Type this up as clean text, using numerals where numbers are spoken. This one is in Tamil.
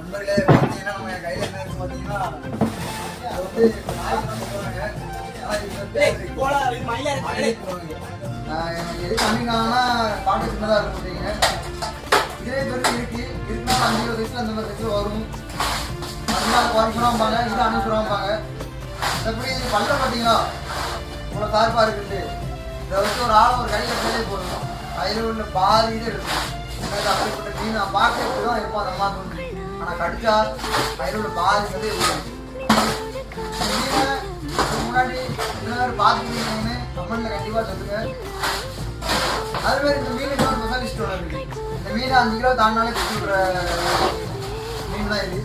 நண்பர்களே பார்த்தீங்கன்னா நம்ம கையில் என்ன இருக்கு பார்த்தீங்கன்னா அது வந்து எது பண்ணிருக்காங்கன்னா பாட்டு சின்னதாக இருக்கும் பார்த்தீங்க. இதே பேருக்கு இருக்குன்னா 5-20 வயசுல அந்த மாதிரி வயசுல வரும். அதனால குறைச்சுடாம்பாங்க, இது அனுப்பிச்சுடாம்பாங்க. எப்படி பல்ல பார்த்தீங்களா இவ்வளோ சார்பாக இருக்குது. இதை வச்சு ஒரு ஆள் ஒரு கையில் மேலே போடணும். அதில் உள்ள பாதி இது எடுக்கணும். எனக்கு அப்படிப்பட்ட மீன் நான் பார்க்க எப்படி தான் இருப்போம் அந்த மாதிரி தோணுது. ஆனால் கடிச்சா அதில் உள்ள பாதி வந்து மீனை முன்னாடி எல்லாரும் பார்த்துக்கிட்டீங்கன்னு கமெண்ட்டில் கண்டிப்பாக சொல்லுங்க. அதுமாதிரி இந்த மீன் இன்னொரு ஸ்பெஷலிஸ்ட் ஒன்று இருக்குது. இந்த மீனை 5 கிலோ தாண்டினாலே குடிக்கிற மீன் தான் இது.